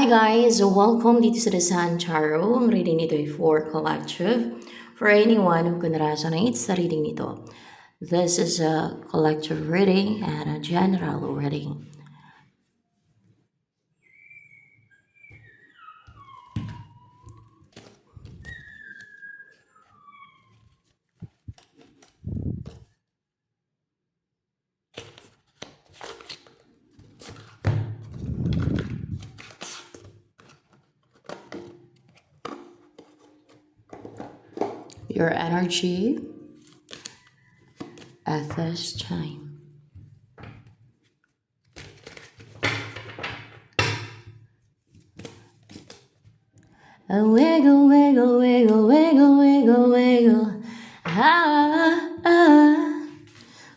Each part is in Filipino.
Hi guys, welcome dito sa The Sun Tarot. Ang reading nito ay for collective. For anyone who can resonate sa reading nito. This is a collective reading and a general reading. Your energy at this time. A wiggle, wiggle, wiggle, wiggle, wiggle, wiggle.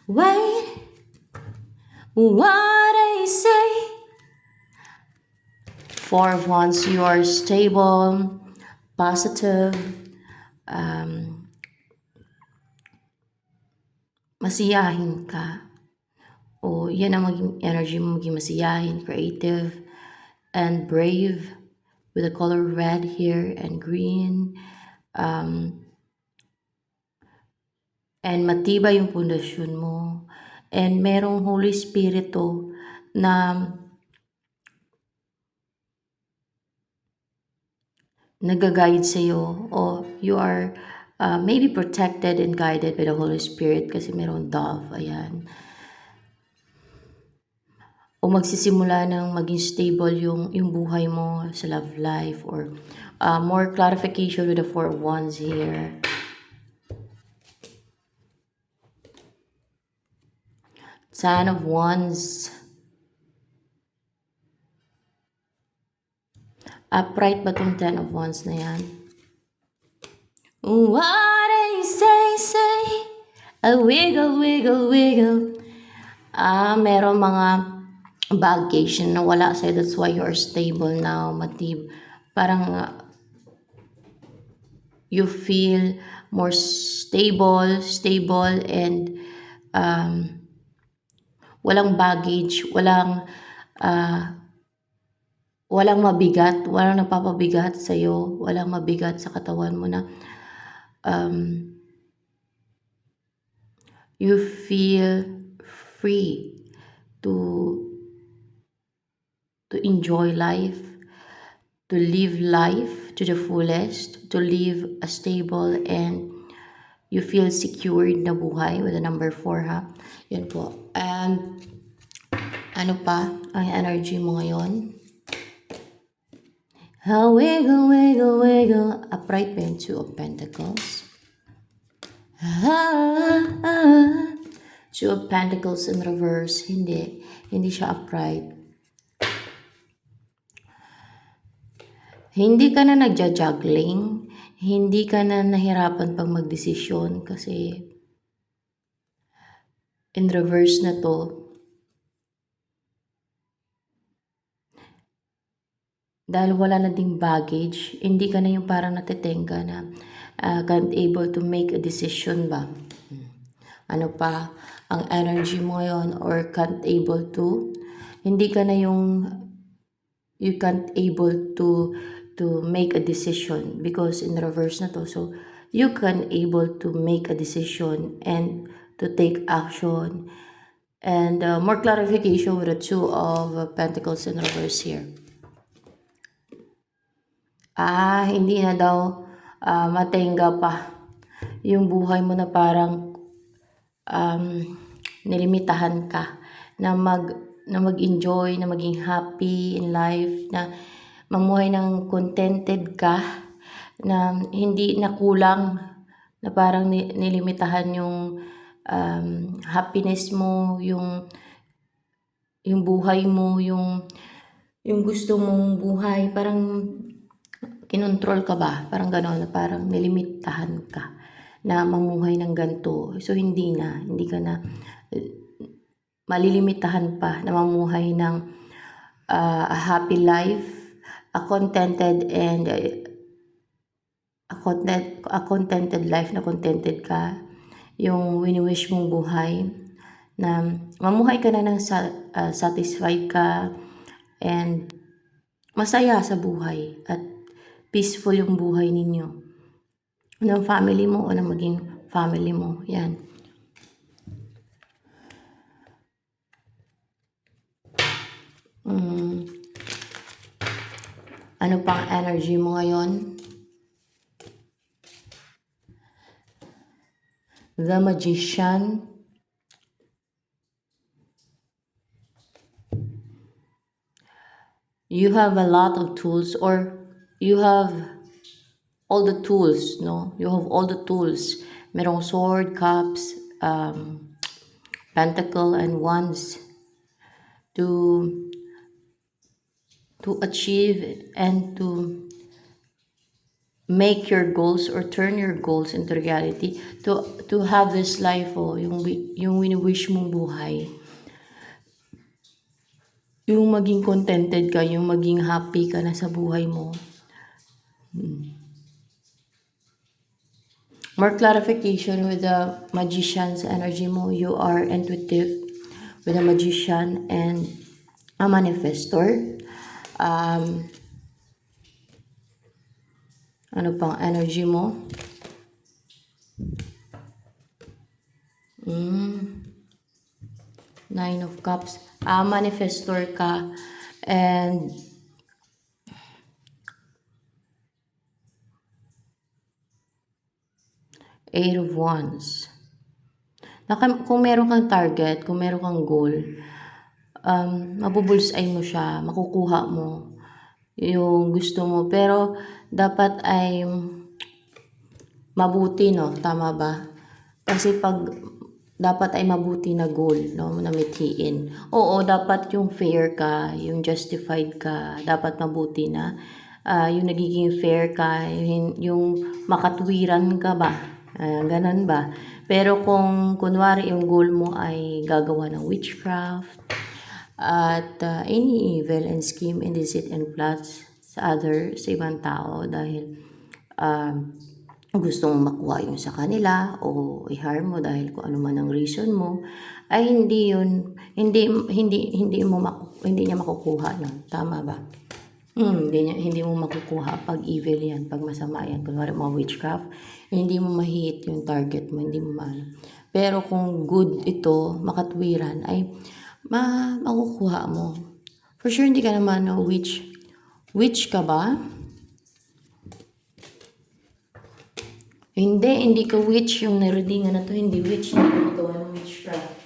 Wait, what I say? Four of Wands, you are stable, positive, masiyahin ka. O yan ang maging energy mo, maging masiyahin, creative, and brave with the color red here and green. And matibay yung pundasyon mo. And merong Holy Spirit to na nag-guide sa iyo, o you are maybe protected and guided by the Holy Spirit kasi merong dove, ayan. O magsisimula ng maging stable yung buhay mo sa love life, or more clarification with the Four of Wands here. Ten of Wands. Upright ba tong Ten of Wands na yan? What I say, a wiggle, wiggle, wiggle. Meron mga baggage na wala sa'yo. That's why you're stable now, Parang you feel more stable, and walang baggage, walang mabigat, walang nagpapabigat sa'yo, walang mabigat sa katawan mo na you feel free to enjoy life, to live life to the fullest, to live a stable and you feel secured na buhay with the number 4, ha? Yan po. And ano pa ang energy mo ngayon? Wiggle, wiggle, wiggle. Upright pa yung Two of Pentacles. Two of Pentacles in reverse. Hindi siya upright. Hindi ka na nagja-juggling. Hindi ka na nahirapan pag magdesisyon kasi in reverse na to. Dahil wala na ding baggage, hindi ka na yung parang natitenga na can't able to make a decision ba. Ano pa ang energy mo ngayon, or can't able to, hindi ka na yung you can't able to make a decision because in reverse na to. So you can able to make a decision and to take action, and more clarification with the Two of Pentacles in reverse here. Hindi na daw matenga pa yung buhay mo na parang nilimitahan ka na mag-enjoy, na maging happy in life, na mamuhay ng contented ka, na hindi na kulang, na parang nilimitahan yung happiness mo, yung buhay mo, yung gusto mong buhay, parang kinontrol ka ba? Parang gano'n, na parang nilimitahan ka na mamuhay ng ganito. So hindi ka na malilimitahan pa na mamuhay ng a happy life, a contented and a contented life, na contented ka, yung wini-wish mong buhay, na mamuhay ka na ng satisfied ka and masaya sa buhay at peaceful yung buhay ninyo. Ng family mo o ng maging family mo. Yan. Ano pang energy mo ngayon? The Magician. You have a lot of tools, or you have all the tools, no? You have all the tools. Merong sword, cups, pentacle, and wands to achieve and to make your goals or turn your goals into reality, to have this life, yung wini-wish mong buhay, yung maging contented ka, yung maging happy ka na sa buhay mo. More clarification with the Magician's energy mo. You are intuitive with a Magician and a manifestor. Ano pang energy mo? Nine of Cups. Manifestor ka. And Eight of Wands. Kung meron kang target, kung meron kang goal, mabubulsay mo siya, makukuha mo yung gusto mo. Pero dapat ay mabuti, no? Tama ba? Kasi dapat ay mabuti na goal, no? Na mithiin. Oo, dapat yung fair ka, yung justified ka, dapat mabuti na. Yung nagiging fair ka, yung makatwiran ka ba? Ganun ba? Pero kung kunwari yung goal mo ay gagawa ng witchcraft, at any evil and scheme and deceit and plots sa ibang tao dahil gusto mong makuha yung sa kanila o i-harm mo dahil kung ano man ang reason mo, ay hindi niya makukuha yun. Tama ba? Hindi mo makukuha pag evil yan, pag masama yan. Kunwari mga witchcraft, hindi mo ma-hit yung target mo, hindi mo maano. Pero kung good ito, makatwiran, ay makukuha mo. For sure, hindi ka naman witch. Witch ka ba? Hindi ka witch. Yung nareadingan na to, hindi witch. Hindi ka ng witchcraft.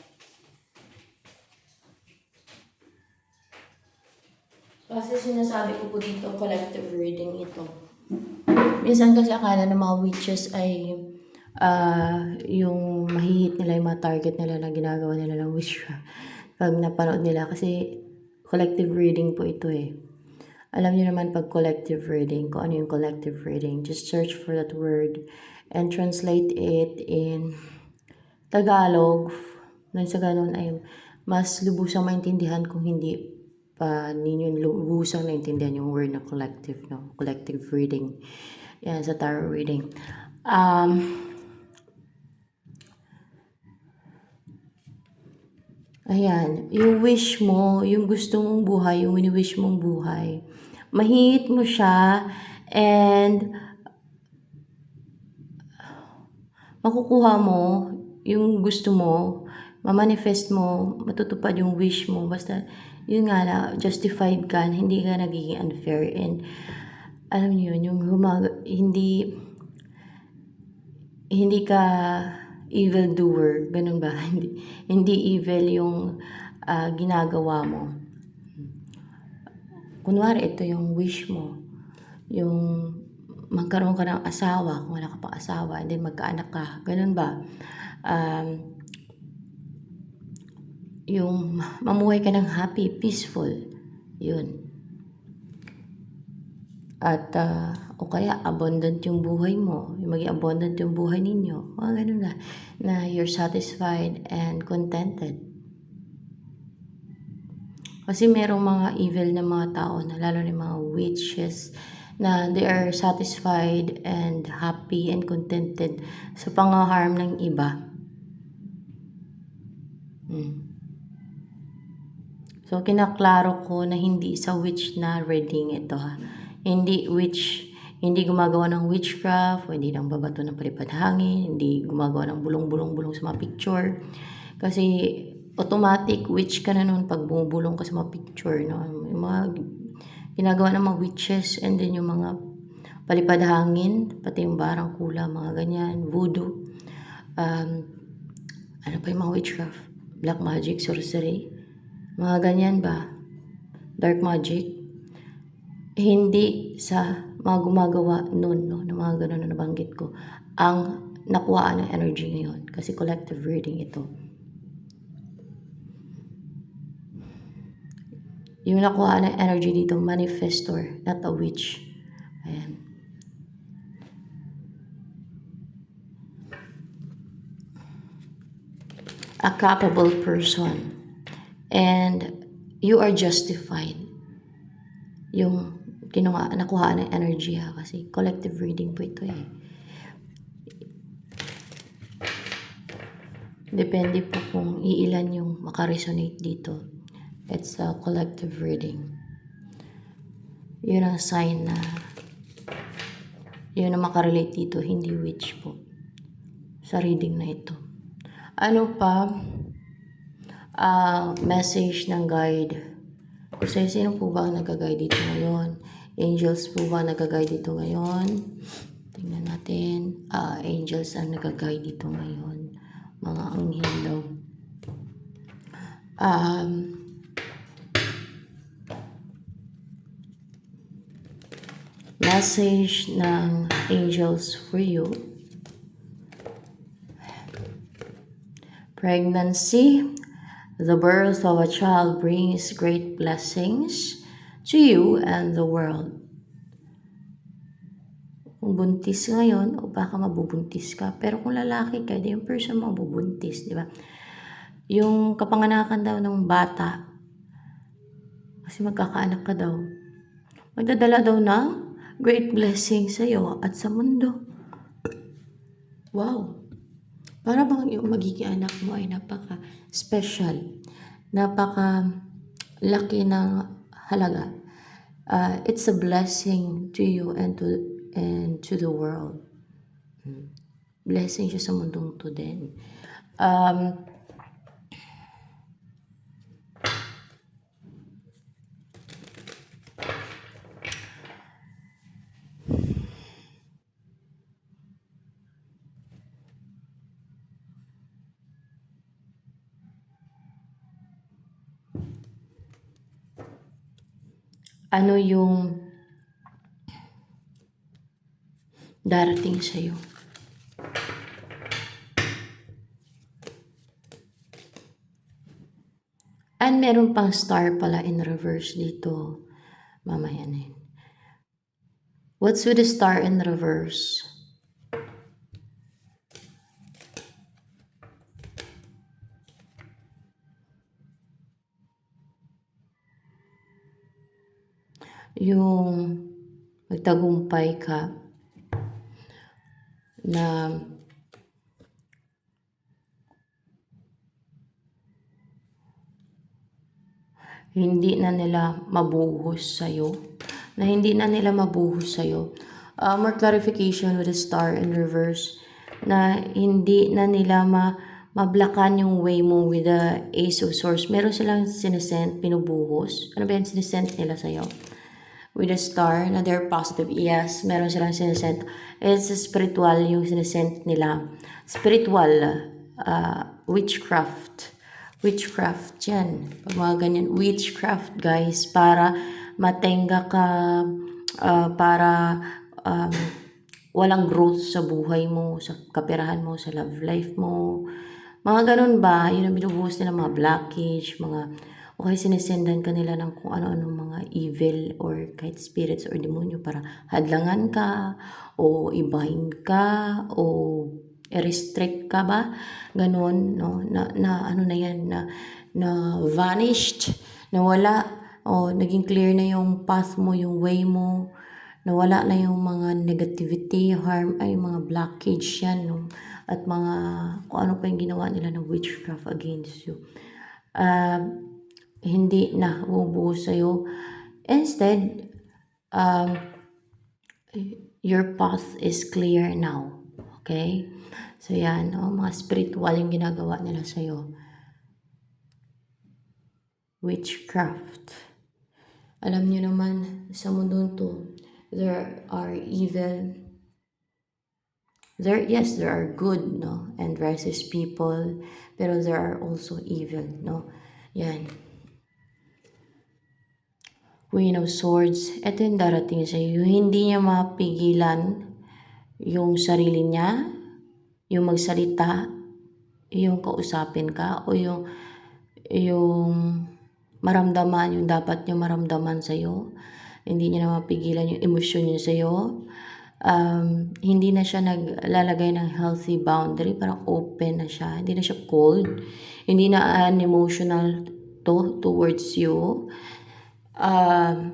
Kasi sinasabi ko po dito, collective reading ito. Minsan kasi akala ng mga witches ay yung mahihit nila, yung mga target nila na ginagawa nila ng witchcraft. Pag napanood nila, kasi collective reading po ito eh. Alam niyo naman pag collective reading, kung ano yung collective reading, just search for that word and translate it in Tagalog. Nang sa ganun ay mas lubusang maintindihan kung hindi pa ninyo lubusang naintindihan yung word na collective, no? Collective reading. Yan, sa tarot reading. Ayan, yung wish mo, yung gusto mong buhay, yung wini-wish mong buhay, mahihit mo siya and makukuha mo yung gusto mo, mamanifest mo, matutupad yung wish mo. Basta, yun nga na, justified ka, hindi ka nagiging unfair. And, alam niyo yun, yung hindi ka evil doer, ganun ba? hindi evil yung ginagawa mo. Kunwari, ito yung wish mo. Yung magkaroon ka ng asawa, kung wala ka pang asawa, and then magkaanak ka. Ganun ba? Yung mamuhay ka ng happy, peaceful. Yun. At, o kaya, abundant yung buhay mo. Yung maging abundant yung buhay ninyo. Mga ganun na you're satisfied and contented. Kasi merong mga evil na mga tao, na lalo na mga witches, na they are satisfied and happy and contented sa pang-harm ng iba. So, kinaklaro ko na hindi sa witch na reading ito ha. Hindi witch, hindi gumagawa ng witchcraft, hindi nang babato ng palipad hangin, hindi gumagawa ng bulong-bulong-bulong sa mga picture. Kasi automatic witch ka na nun pag bumubulong ka sa mga picture. No? Yung mga ginagawa ng mga witches, and then yung mga palipad hangin, pati yung barangkula, mga ganyan, voodoo. Ano pa yung mga witchcraft? Black magic, sorcery, mga ganyan ba? Dark magic. Hindi sa mga gumagawa nun, no, ng mga ganun na nabanggit ko, ang nakuhaan ng energy ngayon. Kasi collective reading ito. Yung nakuhaan ng energy dito, manifestor, not a witch. Ayan. A capable person. And you are justified. Yung nakuha ng energy ha, kasi collective reading po ito eh. Depende po kung iilan yung makaresonate dito. It's a collective reading. Yun ang sign na yun ang makarelate dito, hindi witch po. Sa reading na ito. Ano pa? Message ng guide. Kasi sino po ba ang nag-guide dito ngayon? Angels po ba nag-guide dito ngayon? Tingnan natin. Angels ang nag-guide dito ngayon. Mga anghel daw. Message ng angels for you. Pregnancy. The birth of a child brings great blessings to you and the world. Kung buntis ngayon, o baka mabubuntis ka. Pero kung lalaki ka, di yung person mabubuntis, di ba? Yung kapanganakan daw ng bata, kasi magkakaanak ka daw, magdadala daw ng great blessing sa iyo at sa mundo. Wow! Para bang yung magiging anak mo ay napaka-special, napaka-laki ng halaga. It's a blessing to you and to the world. Blessing siya sa mundong to din. Ano yung darating sa'yo? And meron pang star pala in reverse dito. Mamaya na yun. What's with the star in reverse? Yung magtagumpay ka na hindi na nila mabuhos sa'yo. More clarification with the star in reverse na hindi na nila mablakan yung way mo with the Ace of Swords. Meron silang sinesend, pinubuhos. Ano ba yung sinesend nila sa'yo? With a star na they're positive. Yes, meron silang sinesend. It's spiritual yung sinesend nila. Spiritual, witchcraft yan. Pag mga ganyan, witchcraft guys, para matenga ka, para walang growth sa buhay mo, sa kaperahan mo, sa love life mo. Mga ganun ba, yun ang binubuhos nila, mga blockage, mga, okay, sinisendan ka nila ng kung ano-ano mga evil or kahit spirits or demonyo para hadlangan ka, o ibahin ka, o i-restrict ka ba? Ganun, no? Na ano na yan, na vanished, na wala, o naging clear na yung path mo, yung way mo, nawala na yung mga negativity, harm, ay mga blockage yan, no? At mga, kung ano pa yung ginawa nila ng witchcraft against you. hindi na bubuo sa'yo. Instead, um, your path is clear now. Okay? So yan, mga spiritual yung ginagawa nila sa'yo. Witchcraft. Alam niyo naman, sa mundo to, there are evil. Yes, there are good, no? And righteous people. Pero there are also evil, no? Yan. Queen of Swords. Ito yung darating sa iyo. Hindi niya mapigilan yung sarili niya, yung magsalita, yung kausapin ka, o yung maramdaman, yung dapat niya maramdaman sa iyo. Hindi niya na mapigilan yung emosyon niya sa iyo. Hindi na siya naglalagay ng healthy boundary, parang open na siya. Hindi na siya cold. Hindi na unemotional towards you.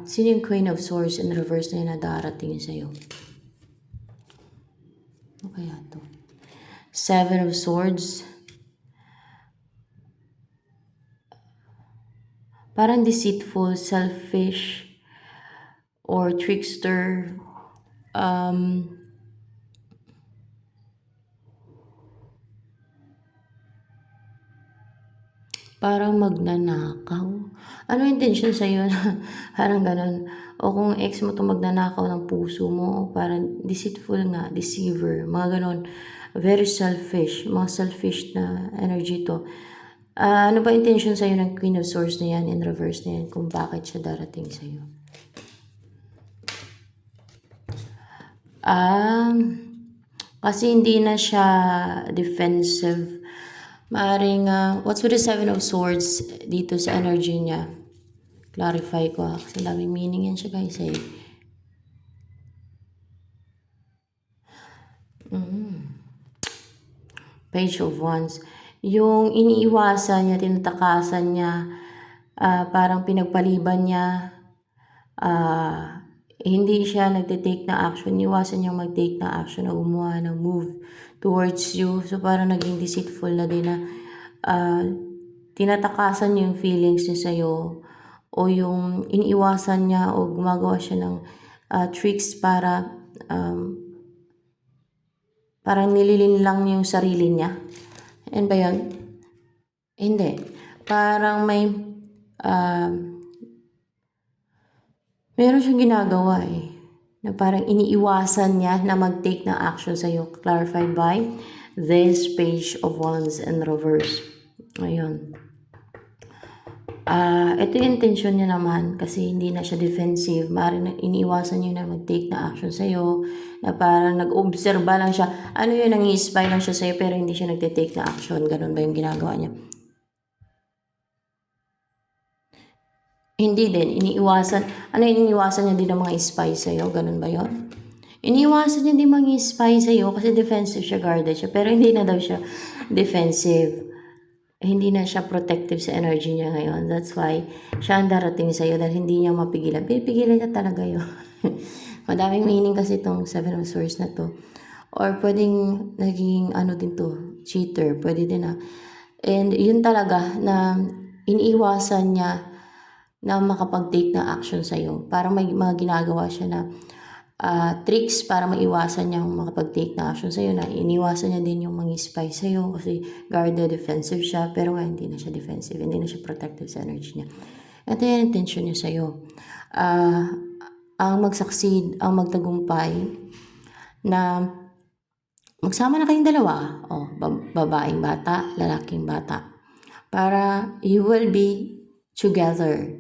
Sino yung Queen of Swords in reverse na yun na darating sa iyo? Ano kaya to? Seven of Swords. Parang deceitful, selfish, or trickster. Parang magnanakaw. Ano yung intention sa'yo na parang ganun? O kung ex mo to magnanakaw ng puso mo, parang deceitful nga, deceiver, mga ganun. Very selfish, mga selfish na energy to. Ano ba intention sa'yo ng Queen of Swords na yan, in reverse na yan, kung bakit siya darating sa'yo? Kasi hindi na siya defensive. Maaring, what's with the Seven of Swords dito sa energy niya? Clarify ko kasi daming meaning yan siya guys eh. Page of Wands. Yung iniiwasan niya, tinatakasan niya, parang pinagpaliban niya, hindi siya nagtitake na action, iwasan niya mag-take na action o gumawa ng move towards you. So parang naging deceitful na din na tinatakasan niya yung feelings niya sa'yo, o yung iniiwasan niya o gumagawa siya ng tricks para parang nililin lang niya yung sarili niya. Ano ba yun? Hindi. Parang meron siyang ginagawa eh, na parang iniiwasan niya na mag-take ng action sa'yo. Clarified by this Page of Wands in reverse. Ayun. Ito yung intention niya naman kasi hindi na siya defensive. Maaaring iniiwasan niyo na mag-take na action sa'yo, na parang nag-obserba lang siya. Ano yun, nang-i-spy lang siya sa'yo pero hindi siya nagte-take na action. Ganun ba yung ginagawa niya? Hindi din. Iniiwasan. Ano yung iniiwasan niya din ng mga spy sa'yo? Ganun ba yun? Iniiwasan niya din mga spy sa'yo kasi defensive siya, guarded siya. Pero hindi na daw siya defensive. Hindi na siya protective sa energy niya ngayon. That's why siya ang darating sa'yo dahil hindi niya mapigilan. Pipigilan niya talaga yun. Madaming meaning kasi itong Seven of Swords na to. Or pwedeng naging ano din to, cheater. Pwede din na. And yun talaga na iniiwasan niya na makapag-take na action sa'yo. Parang may mga ginagawa siya na tricks para maiwasan niyang makapag-take na action sa'yo, na iniwasan niya din yung mga spy sa'yo kasi guarded, defensive siya, pero nga hindi na siya defensive, hindi na siya protective sa energy niya. Ito yung intention niya sa'yo. Ang mag-succeed, ang magtagumpay, na magsama na kayong dalawa, babaeng bata, lalaking bata, para you will be together.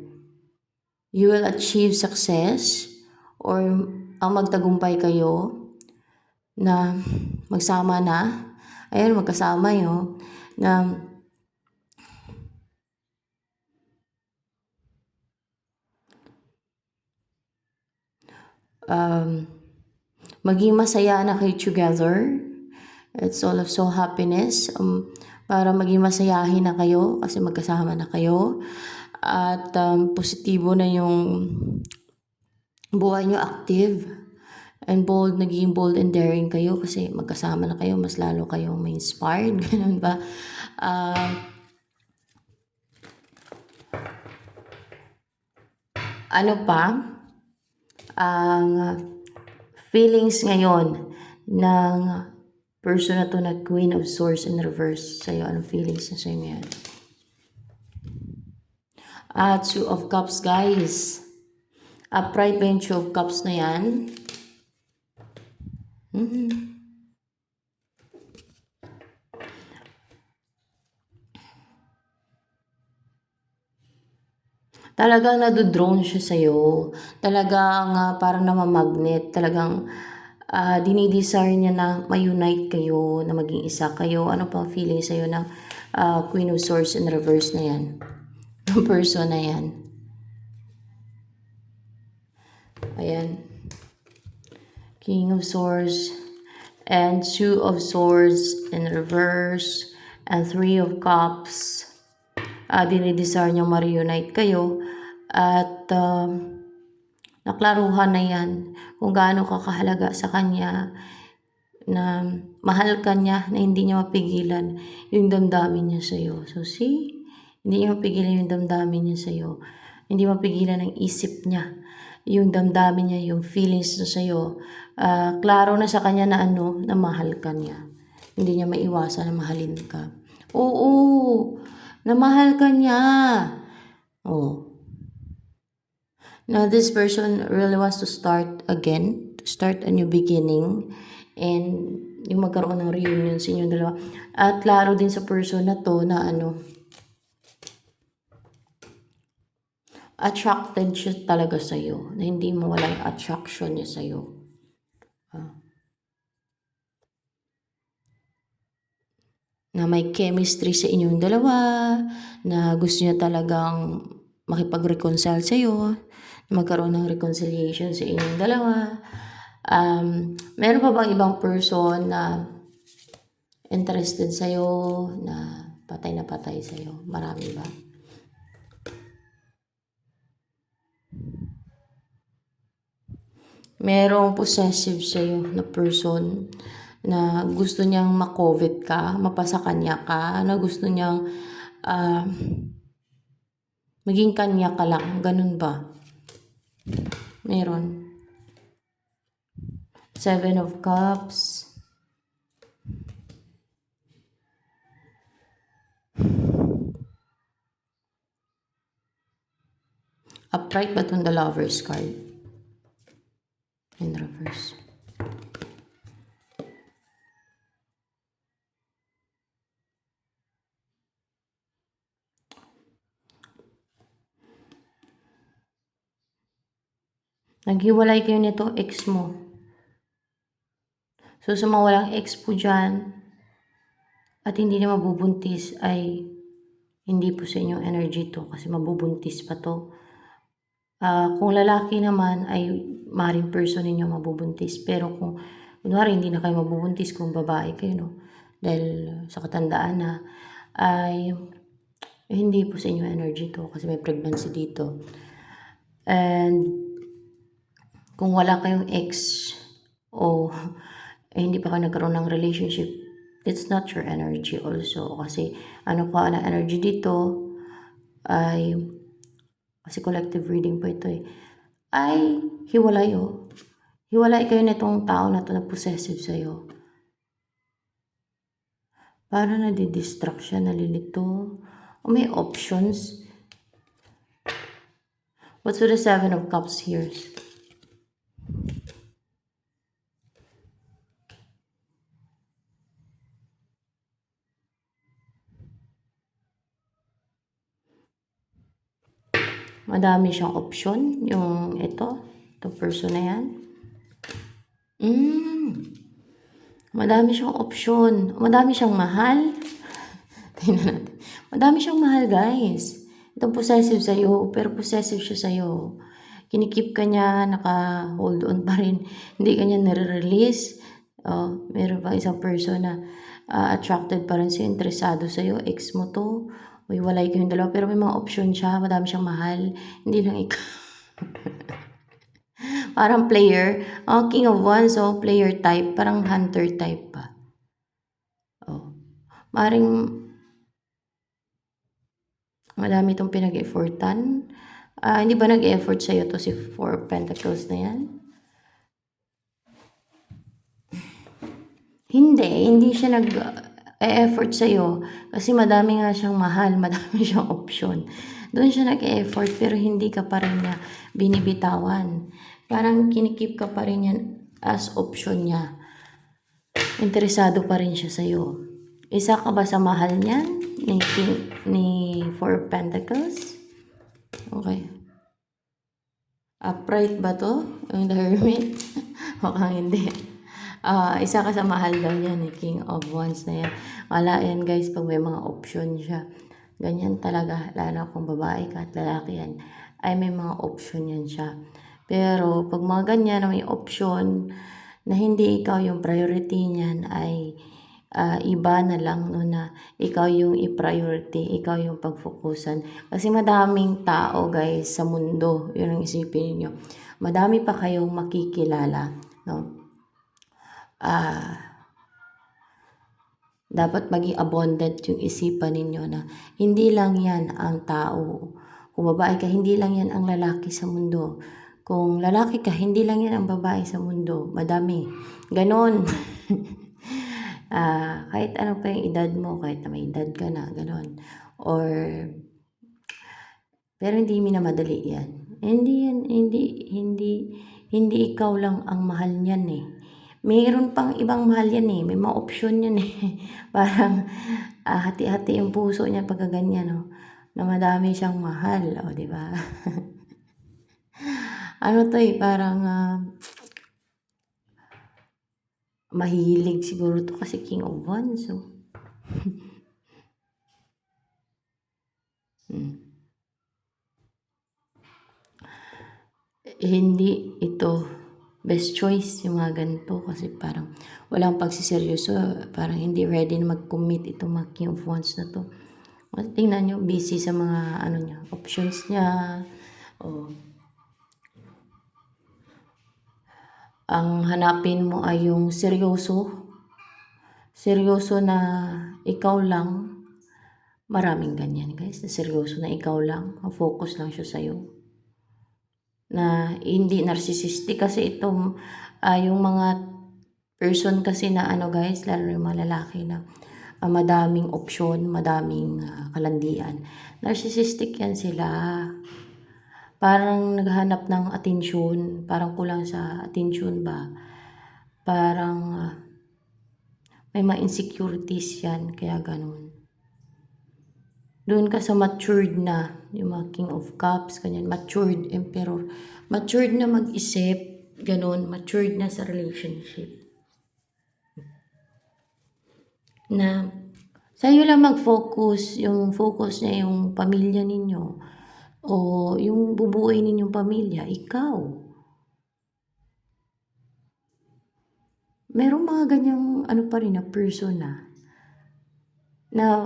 You will achieve success, or ang magtagumpay kayo na magsama na, ayun, magkasama yun, na maging masaya na kayo together. It's all of so happiness, para maging masayahin na kayo kasi magkasama na kayo. At positibo na yung buhay nyo, active and bold, naging bold and daring kayo kasi magkasama na kayo, mas lalo kayong may inspired, ganun ba? Ano pa ang feelings ngayon ng person na to na Queen of Swords in reverse sa'yo? Anong feelings na sa'yo ngayon? Two of Cups, guys. Upright ba yung Two of Cups na yan? Talagang nado-drone siya sa'yo. Talagang parang namamagnet. Talagang dinidesire niya na ma-unite kayo, na maging isa kayo. Ano pang feeling sa'yo ng Queen of Swords in reverse na yan? Yung person na yan. Ayan. King of Swords and Two of Swords in reverse and Three of Cups. Dinidesire niyang ma-reunite kayo at naklaruhan na yan kung gaano ka kahalaga sa kanya, na mahal ka niya, na hindi niya mapigilan yung damdamin niya sa'yo. So see, hindi niya mapigilan yung damdamin niya sa'yo. Hindi mapigilan ng isip niya yung damdamin niya, yung feelings niya sa'yo. Klaro na sa kanya na na mahal ka niya. Hindi niya maiwasan na mahalin ka. Oo, na mahal ka niya. Oh. Now, this person really wants to start again, to start a new beginning, and yung magkaroon ng reunion sa inyong dalawa. At klaro din sa person na to na attracted siya talaga sa'yo, na hindi mo wala yung attraction niya sa'yo. Na may chemistry sa inyong dalawa, na gusto niya talagang makipag-reconcile sa'yo, magkaroon ng reconciliation sa inyong dalawa. Meron pa bang ibang person na interested sa'yo, na patay sa'yo? Marami ba? Merong possessive sa'yo na person na gusto niyang makovet ka, mapasa kanya ka, na gusto niyang maging kanya ka lang. Ganun ba? Meron. Seven of Cups. Upright but on the Lover's card. In reverse. Naghiwalay kayo nito, ex mo. So, sa mga walang ex po dyan, at hindi na mabubuntis, ay hindi po sa inyong energy to, kasi mabubuntis pa to. Kung lalaki naman, ay maring person ninyo mabubuntis. Pero kung kunwari hindi na kayo mabubuntis, kung babae kayo, no? Dahil sa katandaan na, ay hindi po sa inyong energy to, kasi may pregnancy dito. And kung wala kayong ex o hindi pa kayo nagkaroon ng relationship, it's not your energy also. Kasi ano pa na energy dito ay, kasi collective reading po ito ay hiwalay Hiwalay kayo nitong tao na to na possessive sa'yo. Para nadidistract siya, nalilito. O may options. What's with the Seven of Cups here? Madami siyang option. Yung itong person na yan. Madami siyang option. Madami siyang mahal. Tingnan natin. Madami siyang mahal, guys. Itong possessive sa'yo, pero possessive siya sa'yo. Kinikip ka niya, naka-hold on pa rin. Hindi ka niya nare-release. Meron pa isang person na attracted pa rin sa'yo, interesado sa'yo. Ex mo to. Walay kayong dalawa. Pero may mga option siya. Madami siyang mahal. Hindi lang ikaw. Parang player. King of Wands, player type. Parang hunter type pa. Maring madami itong pinag-effortan. Hindi ba nag-effort sa'yo to si Four of Pentacles na yan? Hindi siya nag-e-effort sa'yo kasi madami nga siyang mahal, madami siyang option. Doon siya nag-e-effort pero hindi ka pa rin niya binibitawan. Parang kinikip ka pa rin yan as option niya. Interesado pa rin siya sa'yo. Isa ka ba sa mahal niyan ni Four of Pentacles? Okay. Upright ba to? Yung The Hermit? Mukhang hindi. Isa ka sa mahal daw yan, King of Wands na yan. Wala yan guys, pag may mga option siya. Ganyan talaga, lalo kung babae ka at lalaki yan, ay may mga option yan siya. Pero pag mga ganyan na may option na hindi ikaw yung priority niyan, ay iba na lang no, na ikaw yung i-priority, ikaw yung pagfokusan. Kasi madaming tao guys sa mundo, yun ang isipin niyo. Madami pa kayong makikilala, no? Dapat maging abundant yung isipan ninyo na hindi lang yan ang tao. Kung babae ka, hindi lang yan ang lalaki sa mundo. Kung lalaki ka, hindi lang yan ang babae sa mundo. Madami. Ganon. Kahit ano pa yung edad mo, kahit na may edad ka na, ganon. Pero hindi minamadali yan. Hindi ikaw lang ang mahal niyan eh. Mayroon pang ibang mahal yan eh. May mga option yan eh. Parang hati-hati yung puso niya pagka ganyan, no? Na madami siyang mahal, o, di ba? Ano to eh, parang mahilig siguro to kasi King of Wands, so. Hindi ito best choice yung mga ganito kasi parang walang pagsiseryoso, parang hindi ready na mag-commit itong mga King of Wands na to. Tingnan nyo, busy sa mga ano niya, options niya. Ang hanapin mo ay yung seryoso na ikaw lang. Maraming ganyan guys, na seryoso na ikaw lang, focus lang siya sa'yo. Na hindi narcissistic kasi itong yung mga person kasi na ano guys, lalo yung mga lalaki na madaming option, madaming kalandian. Narcissistic yan sila. Parang naghahanap ng atensyon, parang kulang sa atensyon ba. Parang may mga insecurities yan, kaya ganun. Doon ka sa matured na, yung mga King of Cups, ganyan, matured Emperor. Matured na mag-isip, ganun, matured na sa relationship. Na sa'yo lang mag-focus, yung focus niya yung pamilya ninyo, o yung bubuuin ninyong pamilya, ikaw. Merong mga ganyang ano pa rin na person na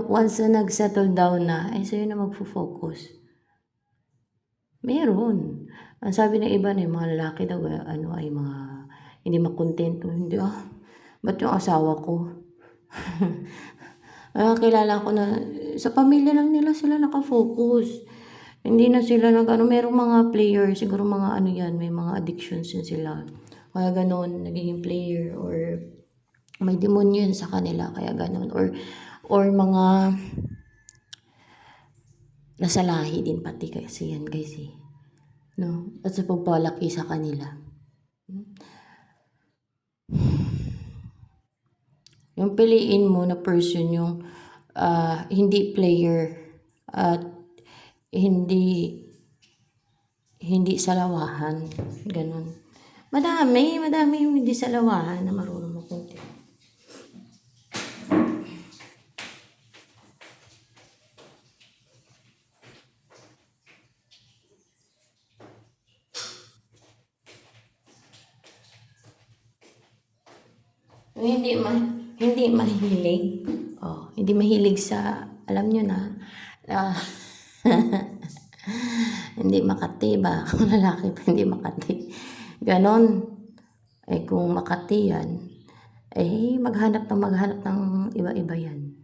once na nag-settle down na, ay sa'yo na magfo-focus. Meron. Ang sabi ng iba na yung mga lalaki daw, ano ay mga hindi makontento. Hindi ba't yung asawa ko? Kilala ko na sa pamilya lang nila sila nakafocus. Hindi na sila merong mga player, siguro mga ano yan, may mga addictions yun sila. Kaya ganon, nagiging player or may demonyo yun sa kanila, kaya ganon. Or mga nasa lahi din pati kasi yan guys eh. No? At sa pagpalaki sa kanila. Yung piliin mo na person yung hindi player at hindi salawahan. Ganun. Madami yung hindi salawahan na marunong makunti. Hindi mahilig. Hindi mahilig sa, alam nyo na, hindi makati ba? Kung lalaki pa hindi makati. Ganon. Kung makati yan, maghanap ng iba-iba yan.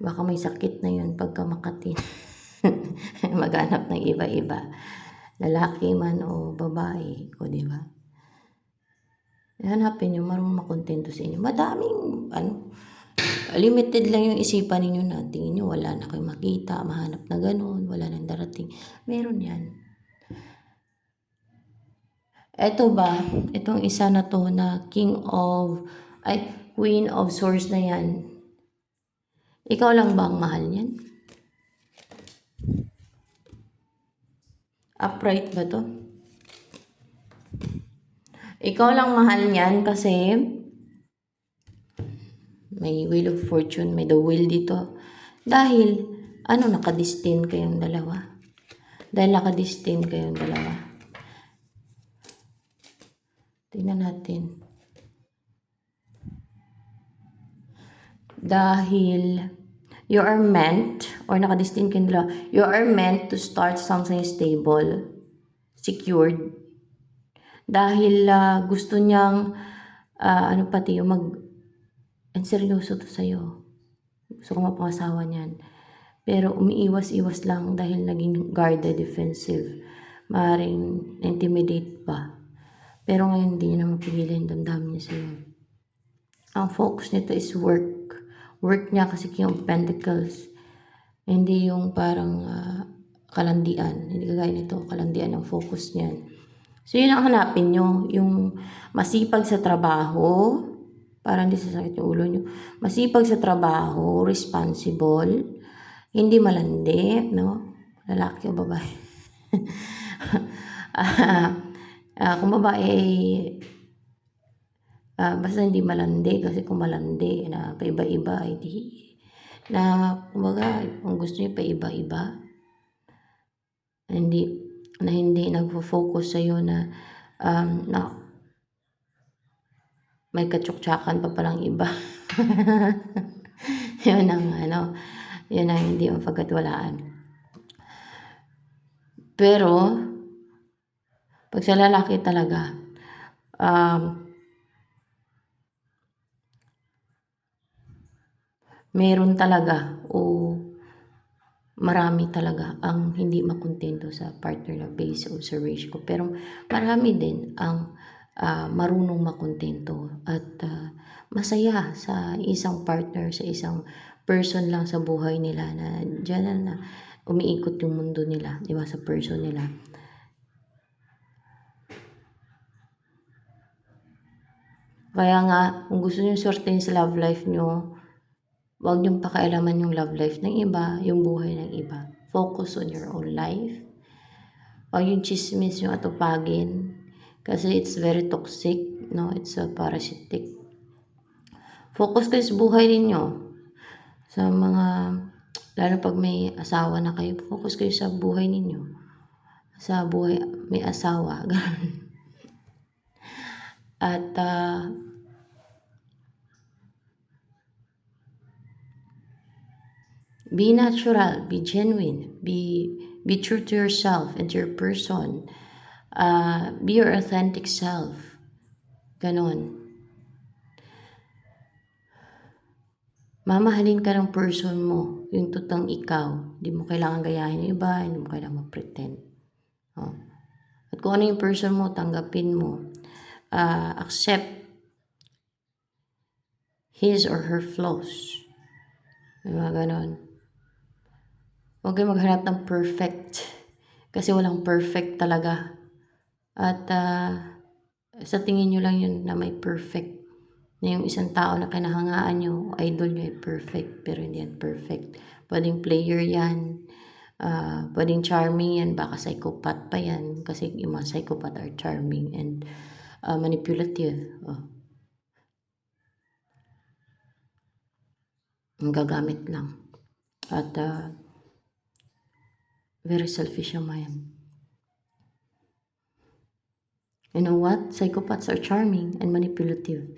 Baka may sakit na yun pagka makati. Maghanap ng iba-iba. lalaki man o babae, o di ba? Hanapin nyo, marunong makontento sa inyo. Madaming, limited lang yung isipan ninyo na tingin nyo, wala na kayo makita, mahanap na ganun, wala nang darating. Meron yan. Eto ba, itong isa na to na Queen of Swords na yan. Ikaw lang ba ang mahal niyan? Upright ba to? Ikaw lang mahal niyan kasi may Wheel of Fortune, may the Wheel dito. Dahil, nakadestin kayong dalawa. Dahil nakadestin kayong dalawa. Tingnan natin. Dahil you are meant, or nakadestin kayong dalawa, you are meant to start something stable, secured. Dahil gusto niyang, seryoso to sa'yo. Gusto ko mapangasawa niyan. Pero umiiwas-iwas lang dahil naging guarded, defensive. Maaaring intimidate pa. Pero ngayon hindi niya na mapigilan yung damdamin niya sa'yo. Ang focus nito is work. Work niya kasi King of Pentacles. Hindi yung parang kalandian. Hindi kagaya nito, kalandian ang focus niyan. So yun ang hanapin nyo. Yung masipag sa trabaho, para hindi sasakit yung ulo nyo. Masipag sa trabaho, responsible, hindi malandi, no? Lalaki o babae. Kung babae, basta hindi malandi, kasi kung malandi na paiba-iba, kumbaga, kung gusto niyo paiba-iba, hindi nagfo-focus sa'yo na may katsuktsakan pa palang iba. Yun ang hindi mapagkatiwalaan. Pero, pag sa lalaki talaga, meron talaga o marami talaga ang hindi makontento sa partner na base observation ko. Pero marami din ang marunong makontento at masaya sa isang partner, sa isang person lang sa buhay nila na dyan na umiikot yung mundo nila, di ba, sa person nila. Kaya nga, kung gusto nyo sortein sa love life nyo, huwag niyong pakialaman yung love life ng iba, yung buhay ng iba. Focus on your own life. Huwag yung chismis yung atupagin. Kasi it's very toxic, no? It's a parasitic. Focus kayo sa buhay ninyo. Sa mga, lalo pag may asawa na kayo, focus kayo sa buhay ninyo. Sa buhay, may asawa. At, be natural, be genuine, be true to yourself and to your person. Be your authentic self. Ganon. Mamahalin ka ng person mo, yung totoong ikaw. Hindi mo kailangan gayahin yung iba, hindi mo kailangan mag-pretend. At kung ano yung person mo, tanggapin mo. Accept his or her flaws. Diba, ganon. Huwag kayo maghanap ng perfect. Kasi walang perfect talaga. At sa tingin nyo lang yun na may perfect. Na yung isang tao na kinahangaan nyo, idol nyo ay perfect. Pero hindi yan perfect. Pwedeng player yan. Pwedeng charming yan. Baka psychopath pa yan. Kasi yung mga psychopath are charming and manipulative. Ang gagamit lang. At very selfish yung mayan. You know what? Psychopaths are charming and manipulative.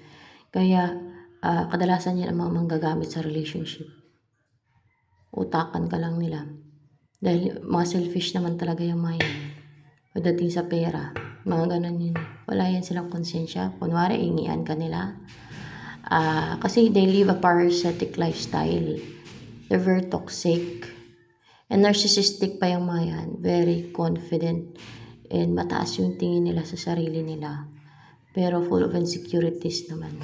Kaya, kadalasan yan ang mga manggagamit sa relationship. Utakan ka lang nila. Dahil mga selfish naman talaga yung mga yan. Pagdating sa pera, mga ganun yun. Wala yan silang konsensya. Kunwari, ingian ka nila. Kasi they live a parasitic lifestyle. They're very toxic. And narcissistic pa yung mga yan. Very confident. and mataas yung tingin nila sa sarili nila. Pero full of insecurities naman.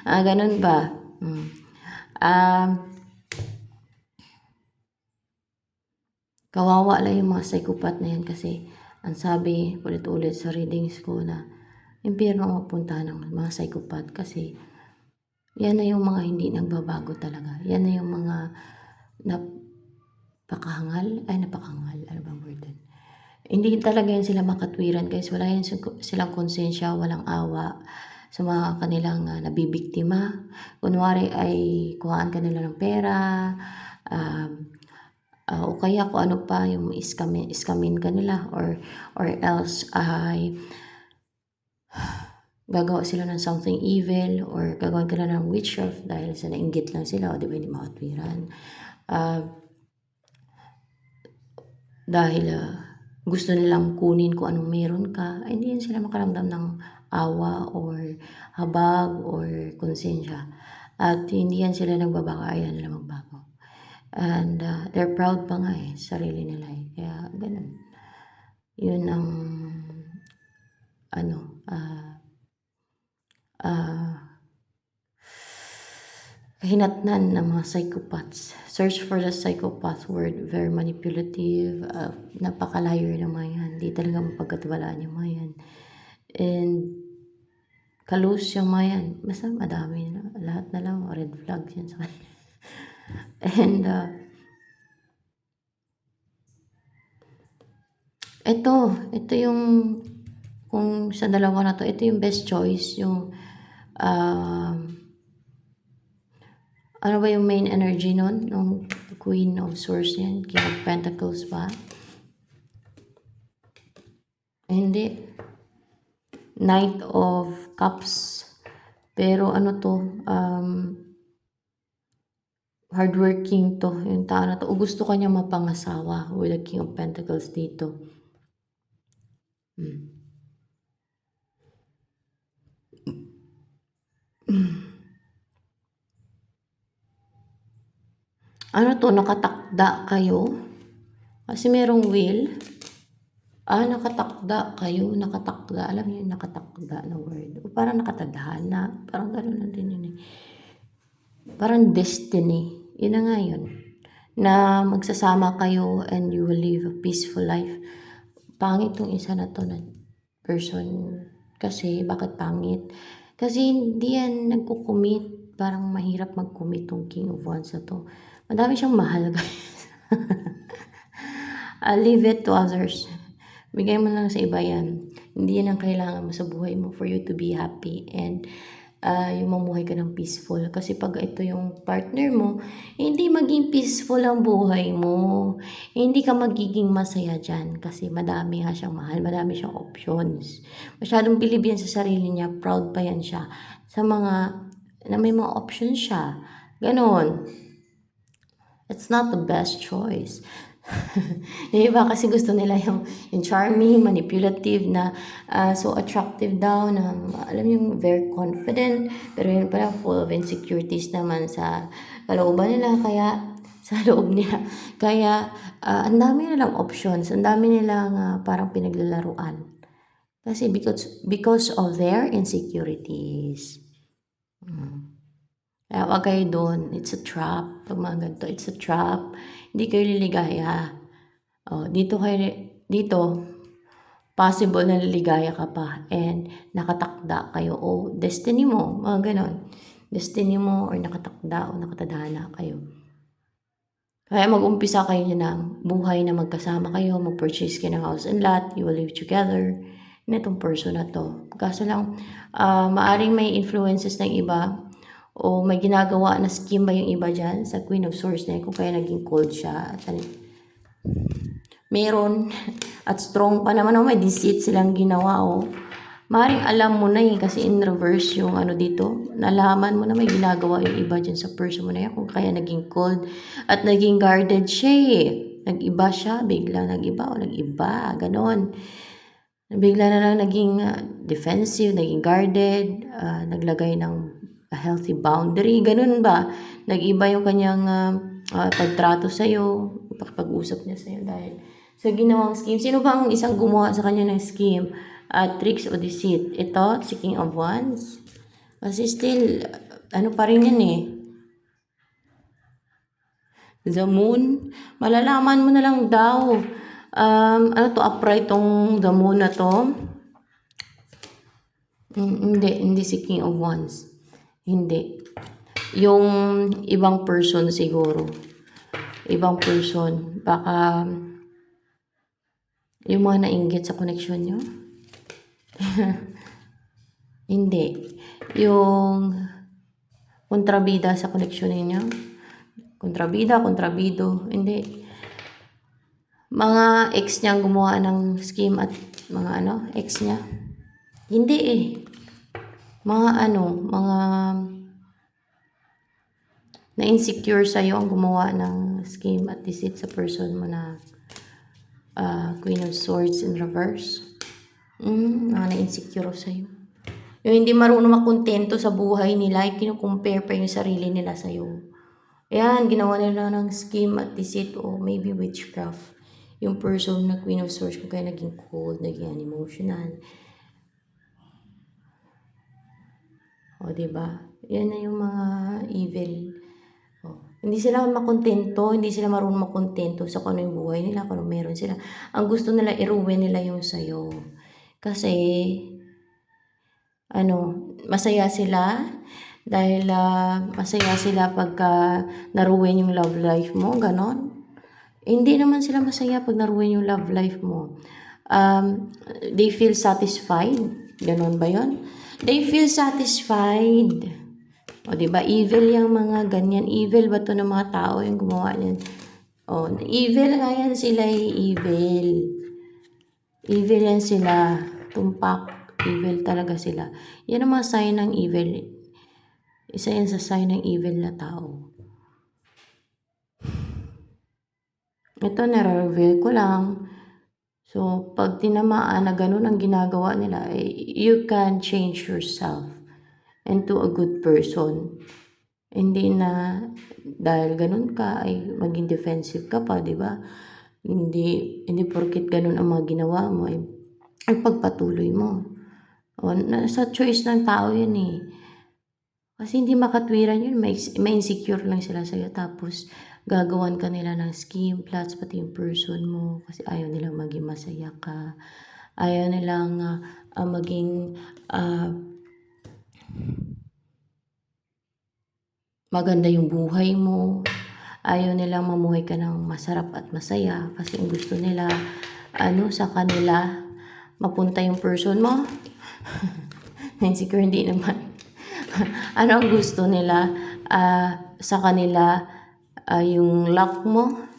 Ganun ba? Um, Kawawa lang yung mga psychopath na yan kasi ang sabi ulit-ulit sa readings ko na impyerno ang mapuntahan ng mga psychopath kasi yan na yung mga hindi nagbabago talaga. Yan na yung mga napakahangal. Ano bang word dun? Hindi talaga yan sila makatwiran guys. Wala yan silang konsensya, walang awa sa mga kanilang nabibiktima. Kunwari ay kuhaan kanila ng pera, o kaya kung ano pa yung iskamin kanila or else ay gagawa sila ng something evil or gagawin kanila ng witchcraft dahil sa nainggit lang sila o di ba hindi makatwiran. Dahil gusto nilang kunin kung anong meron ka, ay hindi yan sila makaramdam ng awa or habag or konsensya. At hindi yan sila nagbabago, ayaw nila magbago. And they're proud pa nga sarili nila Kaya ganun. Yun ang kahinatnan ng mga psychopaths. Search for the psychopath word. Very manipulative. Napakalayo ng mga yan. Hindi talaga mapagkatiwalaan yung mga yan. And kalus yung mga yan. Basta madami na. Lahat na lang. Red flags yan sa kanila. And ito yung kung sa dalawa na to, ito yung best choice. Yung ano ba yung main energy nun? Yung Queen of Swords yan. King of Pentacles ba? Hindi. Knight of Cups. Pero ano to? Hardworking to. Yung tao na to. O gusto kanya mapangasawa with the King of Pentacles dito. Ano to? Nakatakda kayo? Kasi merong will. Nakatakda kayo. Nakatakda. Alam niyo yung nakatakda na word. O parang nakatadhana. Parang gano'n na din yun Parang destiny. Yun na nga yun. Na magsasama kayo and you will live a peaceful life. Pangit tong isa na to na person. Kasi, bakit pangit? Kasi hindi yan nagkukumit. Parang mahirap mag-commit tong King of Wands na to. Madami siyang mahal, guys. Leave it to others. Bigay mo lang sa iba yan. Hindi yan ang kailangan mo sa buhay mo for you to be happy and yung mamuhay ka ng peaceful. Kasi pag ito yung partner mo, hindi maging peaceful ang buhay mo. Hindi ka magiging masaya dyan kasi madami nga siyang mahal, madami siyang options. Masyadong bilib yan sa sarili niya, proud pa yan siya sa mga, na may mga options siya. Ganon. It's not the best choice. Yung iba kasi gusto nila yung charming, manipulative na so attractive daw na alam yung very confident pero yun pala full of insecurities naman sa kalooban nila kaya sa loob niya. Kaya ang dami nilang options, ang dami nilang parang pinaglalaruan. Kasi because of their insecurities. Kaya wag kayo doon. It's a trap. Pag mga ganito, it's a trap. Hindi kayo liligaya. Dito, possible na liligaya ka pa. And nakatakda kayo. Destiny mo. Mga ganon. Destiny mo or nakatakda o nakatadhana kayo. Kaya mag-umpisa kayo ng buhay na magkasama kayo. Mag-purchase kayo ng house and lot. You will live together. Itong person na to. Kaso lang, maaring may influences ng iba o may ginagawa na scheme ba yung iba dyan sa Queen of Swords na kung kaya naging cold siya. At meron at strong pa naman may deceit silang ginawa maring alam mo na kasi in reverse yung dito, nalaman mo na may ginagawa yung iba dyan sa person mo na yan kung kaya naging cold at naging guarded siya nag-iba siya, bigla nag-iba o nag-iba, ganon. Bigla na lang naging defensive, naging guarded, naglagay ng a healthy boundary, ganun ba? Nag-iba yung kanyang pagtrato sa'yo, pag-usap niya sa'yo dahil sa ginawang scheme. Sino ba ang isang gumawa sa kanya ng scheme? Tricks o deceit? Ito, si King of Wands. Kasi still, ano pa rin yan eh. The Moon. Malalaman mo na lang daw. Ano to, upright tong The Moon na to. Hindi si King of Wands. Hindi. Yung ibang person siguro. Ibang person. Baka yung mga nainggit sa connection nyo. Hindi. Yung kontrabida sa connection ninyo. Kontrabida, kontrabido. Hindi. Mga ex niya gumawa ng scheme at mga ex niya. Hindi eh. Mga mga na-insecure sa'yo ang gumawa ng scheme at deceit sa person mo na Queen of Swords in reverse. Mga na-insecure sa'yo. Yung hindi marunong makontento sa buhay nila, kinukumpare pa yung sarili nila sa'yo. Ayan, ginawa nila ng scheme at deceit o maybe witchcraft. Yung person na Queen of Swords kung kaya naging cold, naging unemotional. O, diba? Yan na yung mga evil. Hindi sila makontento, hindi sila marunong makontento sa kung ano yung buhay nila, kung ano meron sila. Ang gusto nila, i-ruin nila yung sayo. Kasi, masaya sila dahil masaya sila pagka naruin yung love life mo, ganon. Hindi naman sila masaya pag naruin yung love life mo. They feel satisfied. Ganon ba yun? They feel satisfied. O, diba? Evil yung mga ganyan. Evil ba to ng mga tao yung gumawa niyan? O, evil nga yan sila evil. Evil yan sila. Tumpak. Evil talaga sila. Yan ang mga sign ng evil. Isa yan sa sign ng evil na tao. Ito, nare-reveal ko lang. So, pag tinamaan na ganun ang ginagawa nila, you can change yourself into a good person. Hindi na dahil ganun ka ay maging defensive ka pa, di ba? Hindi porket ganun ang mga ginawa mo ay pagpatuloy mo. O, sa choice ng tao yan eh. Kasi hindi makatwiran yun, may insecure lang sila sa'yo. Tapos, gagawan ka nila ng scheme, plots, pati yung person mo. Kasi ayaw nilang maging masaya ka. Ayaw nilang maging maganda yung buhay mo. Ayaw nilang mamuhay ka ng masarap at masaya. Kasi ang gusto nila, sa kanila, mapunta yung person mo. Insecure, hindi naman. Ano ang gusto nila sa kanila, yung luck mo?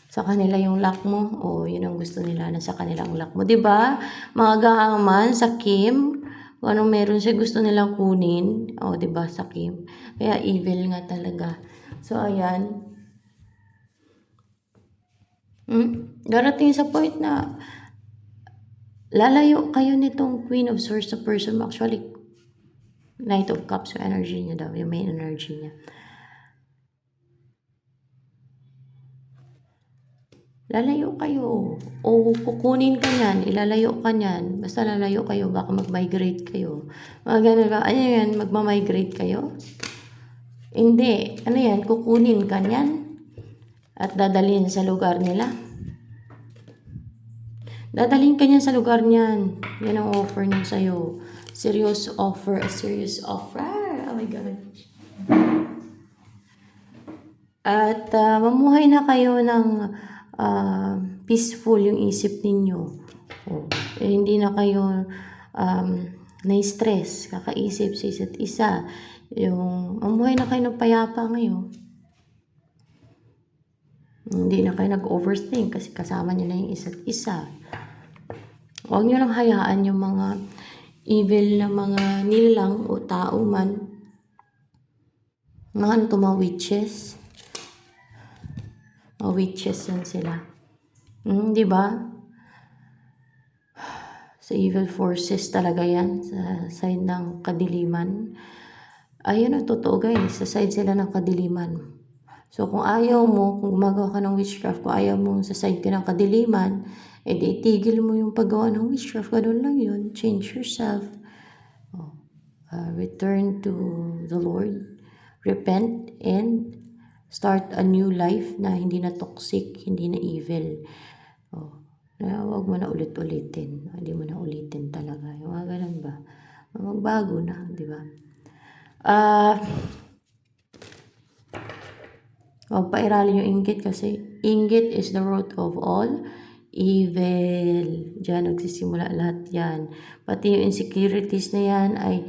Sa kanila yung luck mo? O, yun ang gusto nila na sa kanila ang luck mo. Diba? Mga gahaman sa Kim, kung anong meron siya gusto nilang kunin. O, diba? Sa Kim. Kaya evil nga talaga. So, ayan. Darating sa point na lalayo kayo nitong Queen of Swords sa person mo. Actually, Knight of Cups yung energy niya daw, yung main energy niya. Lalayo kayo. O kukunin ka niyan, ilalayo ka niyan. Basta lalayo kayo, baka mag-migrate kayo. Mga ganun ba? Ano yan, magma-migrate kayo? Hindi. Ano yan, kukunin ka niyan at dadalhin sa lugar nila. Dadalhin ka niyan sa lugar niyan. Yan ang offer niya sa'yo. Serious offer, a serious offer. Oh my God. At mamuhay na kayo ng peaceful yung isip ninyo. Hindi na kayo na-stress, kakaisip sa isa't isa. Yung mamuhay na kayo ng payapa ngayon. Hindi na kayo nag-overthink kasi kasama nyo na yung isa't isa. Huwag nyo lang hayaan yung mga evil na mga nilalang o tao man. Mga witches. Mga witches yan sila. Diba? Sa evil forces talaga yan. Sa side ng kadiliman. Ayun ang totoo guys. Sa side sila ng kadiliman. So, kung ayaw mo, kung gumagawa ka ng witchcraft, kung ayaw mo sa side ka ng kadiliman, edi itigil mo yung paggawa ng witchcraft. Ganun lang yun. Change yourself. Return to the Lord. Repent and start a new life na hindi na toxic, hindi na evil. Huwag mo na ulit-ulitin. Hindi mo na ulitin talaga. Yung mga ganun ba? Magbago na, di ba? Huwag pairalin yung inggit kasi inggit is the root of all evil. Diyan nagsisimula lahat yan. Pati yung insecurities na yan ay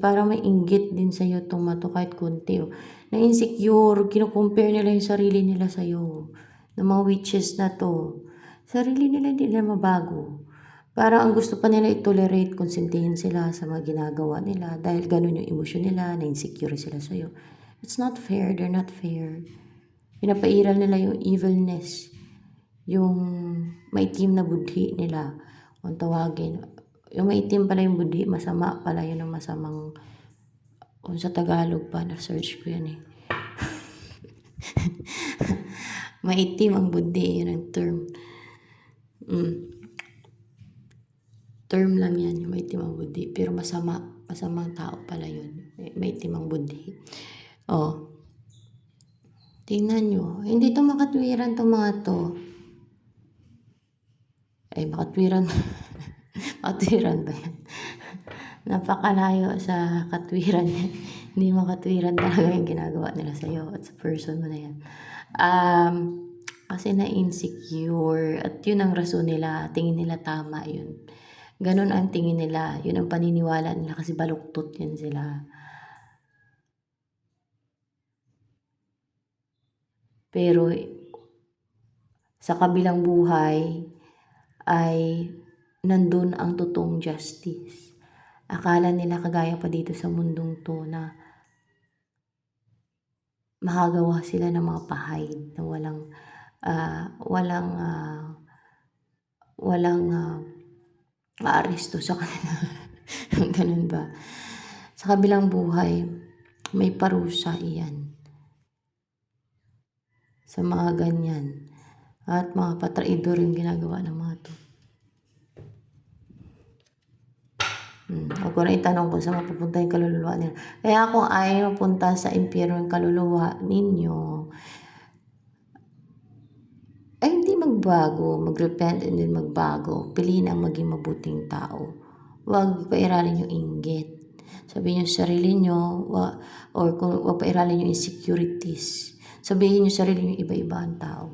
parang may inggit din sa'yo tumato kahit konti. Na-insecure, kino-compare nila yung sarili nila sa'yo. Ng mga witches na to. Sarili nila hindi nila mabago. Parang ang gusto pa nila i-tolerate, konsentihin sila sa mga ginagawa nila dahil ganun yung emosyon nila, na-insecure sila sa'yo. It's not fair. They're not fair. Pinapairal nila yung evilness. Yung maitim na budhi nila. Kung tawagin. Yung maitim pala yung budhi, masama pala yun ang masamang. Kung sa Tagalog pa, na-search ko yan eh. Maitim ang budhi, yun ang term. Term lang yan, yung maitim ang budhi. Pero masamang tao pala yun. Maitim ang budhi. Tingnan nyo. Hindi to makatwiran tong mga to. Ay, makatwiran. Makatwiran ba yan? Napakalayo sa katwiran yan. Hindi makatwiran talaga yung ginagawa nila sa'yo at sa person mo na yan. Kasi na-insecure. At yun ang rason nila. Tingin nila tama yun. Ganun ang tingin nila. Yun ang paniniwala nila kasi baluktot yun sila. Pero sa kabilang buhay ay nandun ang totoong justice. Akala nila kagaya pa dito sa mundong to na makagawa sila ng mga pahid na walang maaresto sa kanila. Ganun ba? Sa kabilang buhay, may parusa iyan. Sa mga ganyan. At mga patraidor yung ginagawa ng mga to. Huwag ko na itanong kung saan mapupunta yung kaluluwa nila. Kaya kung ayaw mapunta sa impyerno yung kaluluwa ninyo, ay hindi magbago, mag-repent and then magbago. Piliin ang maging mabuting tao. Huwag pairalin yung inggit. Sabihin nyo sa sarili nyo, or kung huwag pairalin yung insecurities. Sabihin nyo sa sarili nyo, iba-iba ang tao.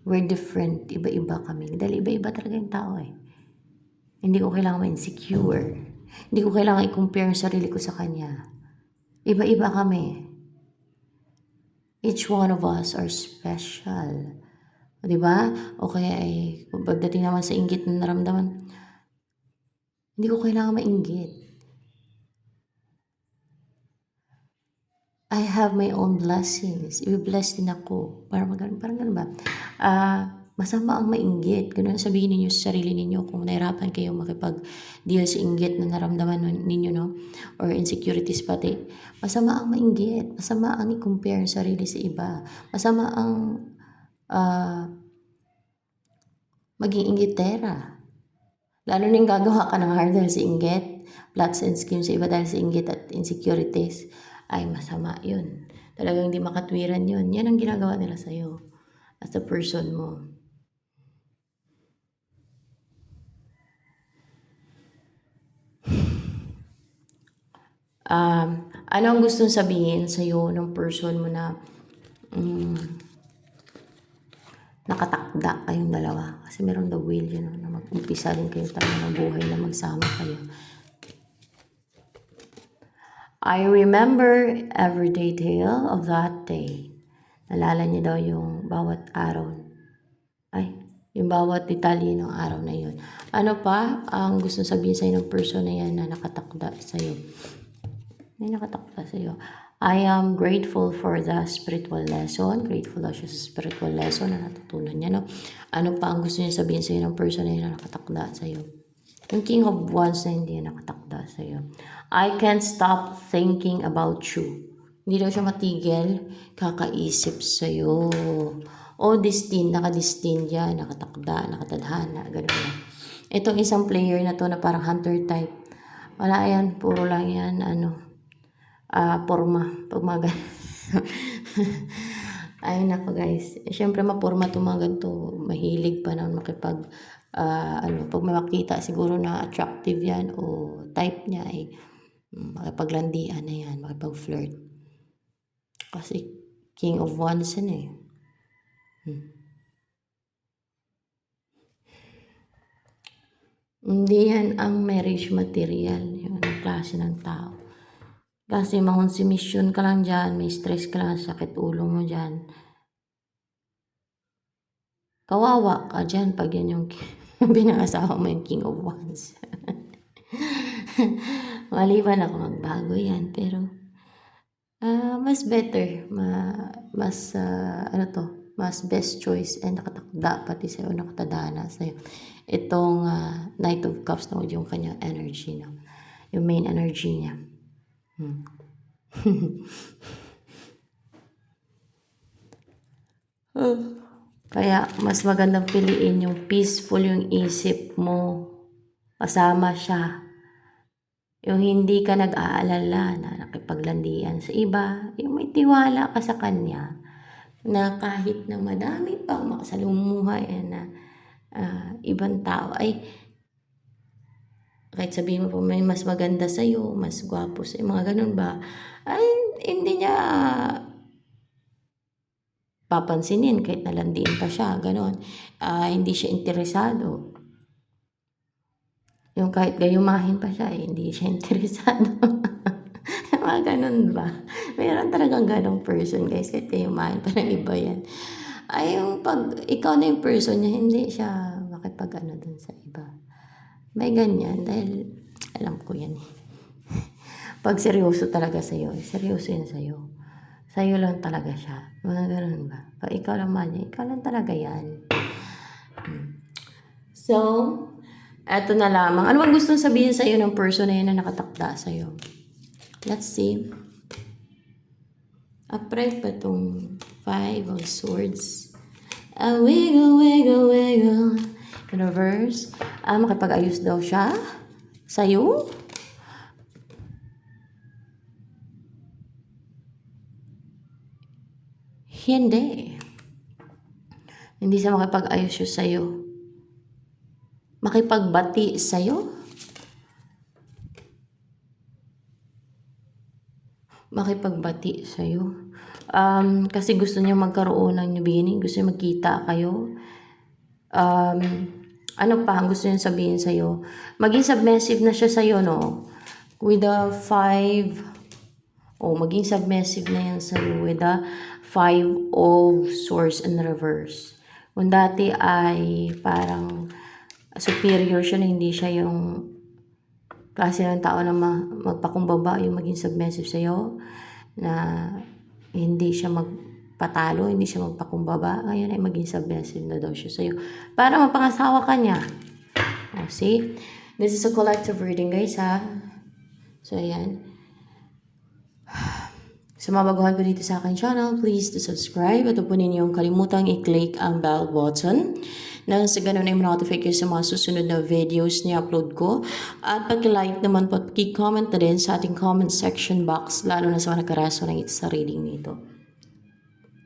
We're different, iba-iba kami. Dahil iba-iba talaga yung tao eh. Hindi ko kailangan ma-insecure. Hindi ko kailangan i-compare ang sarili ko sa kanya. Iba-iba kami. Each one of us are special. Diba? O kaya ay, pagdating naman sa inggit na naramdaman, hindi ko kailangan mainggit. I have my own blessings. I-bless din ako. Parang ganun ba? Masama ang mainggit. Ganun sabihin ninyo sa sarili ninyo kung nahirapan kayo makipag-deal sa inggit na naramdaman ninyo, no? Or insecurities pati. Masama ang mainggit. Masama ang i-compare ang sarili sa iba. Masama ang maging inggitera. Lalo na yung gagawa ka ng hard dahil sa inggit, plots and schemes sa iba dahil sa inggit at insecurities, ay masama yun. Talagang hindi makatwiran yun. Yan ang ginagawa nila sa'yo as a person mo. Ano ang gustong sabihin sa'yo ng person mo na nakatakda kayong dalawa? Kasi meron the will yun, na mag-umpisa din kayo talaga ng buhay na magsama kayo. I remember every detail of that day. Nalala niya daw yung bawat araw. Yung bawat detalye ng araw na yun. Ano pa ang gusto sabihin sa'yo ng person na yan na nakatakda sa'yo? May nakatakda sa'yo. I am grateful for the spiritual lesson. Grateful daw siya sa spiritual lesson na natutunan niya. No? Ano pa ang gusto niya sabihin sa'yo ng person na yan na nakatakda sa'yo? Yung King of Wands na hindi nakatakda sa'yo. I can't stop thinking about you. Hindi daw siya matigil, kakaisip sa'yo. O nakadestin yan, nakatakda, nakatadhana, gano'n na. Itong isang player na to na parang hunter type. Wala yan, puro lang yan, porma. Pag mga ay nako guys, siyempre maporma itong mga ganito. Mahilig pa naman makipag, pag may makita siguro na attractive yan o type niya ay makipaglandian na yan, makipag-flirt. Kasi King of Wands yan eh. Hindi yan ang marriage material, yung klase ng tao. Kasi makonsumisyon ka lang dyan, may stress ka lang, sakit ulo mo dyan. Kawawa ka dyan pag yan yung binangasawa mo yung King of Wands. Maliban ako magbago yan, pero mas better, mas best choice and nakatakda pati sa'yo, nakatadhana sa'yo. Itong Knight of Cups na yung kanyang energy, no? Yung main energy niya. Kaya mas magandang piliin yung peaceful yung isip mo. Kasama siya. Yung hindi ka nag-aalala na nakipaglandian sa iba. Yung may tiwala ka sa kanya. Na kahit na madami pang makasalumuhay na ibang tao ay kahit sabihin mo po may mas maganda sa'yo, mas gwapo sa'yo, mga ganun ba, ay hindi niya papansinin kahit nalandiin pa siya, ganun. Hindi siya interesado. Yung kahit gayumahin pa siya, hindi siya interesado. Mga ganun ba? Meron talagang ganong person guys, kahit gayumahin pa ng iba yan. Ay yung pag ikaw na yung person niya, hindi siya makipag-ano dun sa iba. May ganyan dahil alam ko yan. Pag seryoso talaga sa'yo, seryoso yan sa'yo. Sa'yo lang talaga siya. Mga ganun ba? Pag ikaw naman niya, ikaw lang talaga yan. So, eto na lamang. Ano bang gustong sabihin sa'yo ng person na yun na nakatakda sa'yo? Let's see. Upright pa itong 5 of Swords. Wiggle, wiggle, wiggle. In reverse. Makipag-ayos daw siya sa'yo. Hindi. Hindi siya makipag-ayos siya sa'yo. Makipagbati sa'yo. Makipagbati sa'yo. Kasi gusto niya magkaroon ng new beginning. Gusto niya magkita kayo. Ano pa ang gusto niya sabihin sa'yo? Maging submissive na siya sa'yo, no? With the 5. Maging submissive na yan sa'yo with the 5 of Swords in reverse. Kung dati ay parang superior siya na hindi siya yung klase ng tao na magpakumbaba, yung maging submissive sa'yo, na hindi siya magpatalo, hindi siya magpakumbaba, ngayon ay maging submissive na daw siya sa'yo para mapangasawa ka niya. See? This is a collective reading guys ha. So ayan. Sa mga baguhan ko dito sa akin channel, please to subscribe at huwag po ninyong kalimutang i-click ang bell button nang sa ganun ay ma-notify kayo sa mga susunod na videos na upload ko. At pag-like naman po at pag-comment na din sa ating comment section box, lalo na sa mga nakaraso ng sa reading nito.